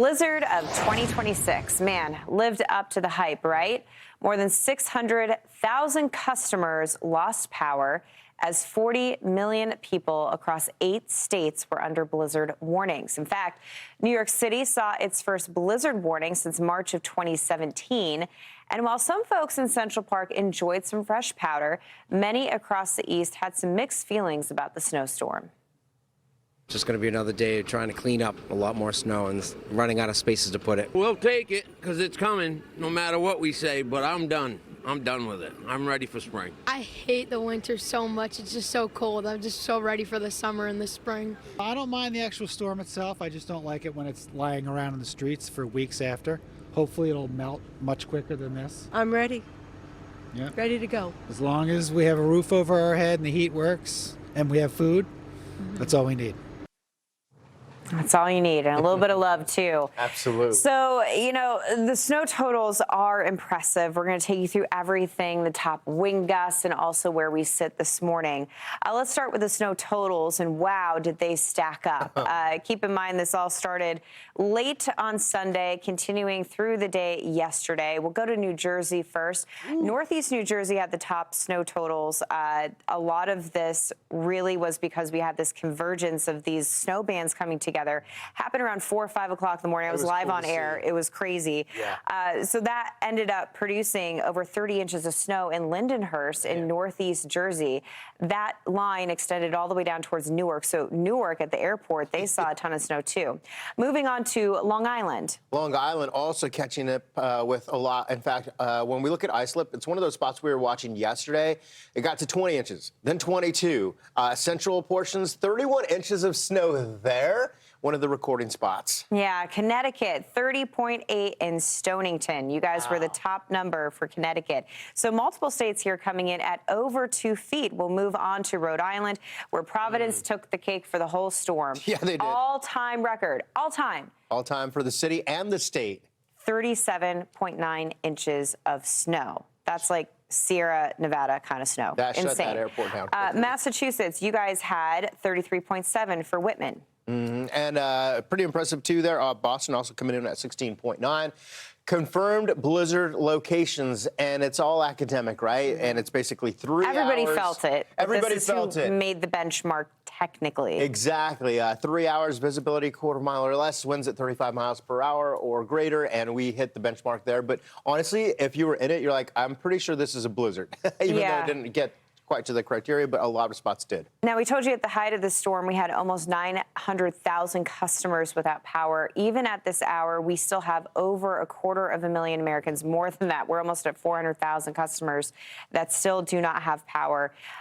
blizzard of 2026, man, lived up to the hype, right? More than 600,000 customers lost power as 40 million people across 8 states were under blizzard warnings. In fact, New York City saw its first blizzard warning since March of 2017. And while some folks in Central Park enjoyed some fresh powder, many across the East had some mixed feelings about the snowstorm. Just going to be another day of trying to clean up a lot more snow and running out of spaces to put it. We'll take it because it's coming no matter what we say, but I'm done. I'm done with it. I'm ready for spring. I hate the winter so much. It's just so cold. I'm just so ready for the summer and the spring. I don't mind the actual storm itself. I just don't like it when it's lying around in the streets for weeks after. Hopefully it'll melt much quicker than this. I'm ready. Yeah. Ready to go. As long as we have a roof over our head and the heat works and we have food, that's all we need. That's all you need, and a little bit of love, too. Absolutely. So, the snow totals are impressive. We're going to take you through everything, the top wind gusts, and also where we sit this morning. Let's start with the snow totals, and wow, did they stack up. Keep in mind, this all started late on Sunday, continuing through the day yesterday. We'll go to New Jersey first. Northeast New Jersey had the top snow totals. A lot of this really was because we had this convergence of these snow bands coming together. Happened around 4 or 5 o'clock in the morning. I was live on air. It was crazy. Yeah. So that ended up producing over 30 inches of snow in Lindenhurst in Northeast Jersey. That line extended all the way down towards Newark. So Newark at the airport, they saw a ton of snow too. Moving on to Long Island. Long Island also catching it with a lot. In fact, when we look at islip, it's one of those spots we were watching yesterday. It got to 20 inches, then 22. Central portions, 31 inches of snow there. One of the recording spots. Yeah, Connecticut, 30.8 in Stonington. You guys were the top number for Connecticut. So multiple states here coming in at over 2 feet. We'll move on to Rhode Island, where Providence took the cake for the whole storm. Yeah, they did. All-time record, all-time. All-time for the city and the state. 37.9 inches of snow. That's like Sierra Nevada kind of snow. That Insane. shut that airport down. Massachusetts, you guys had 33.7 for Whitman. And pretty impressive, too, there. Boston also coming in at 16.9. Confirmed blizzard locations, and it's all academic, right? And it's basically 3 Everybody hours. felt it. Everybody this is felt who it. Made the benchmark technically. Exactly. 3 hours visibility, quarter mile or less, winds at 35 miles per hour or greater, and we hit the benchmark there. But honestly, if you were in it, you're like, I'm pretty sure this is a blizzard, even though it didn't get quite to the criteria, but a lot of spots did. Now, we told you at the height of the storm, we had almost 900,000 customers without power. Even at this hour, we still have over 250,000 Americans, more than that. We're almost at 400,000 customers that still do not have power.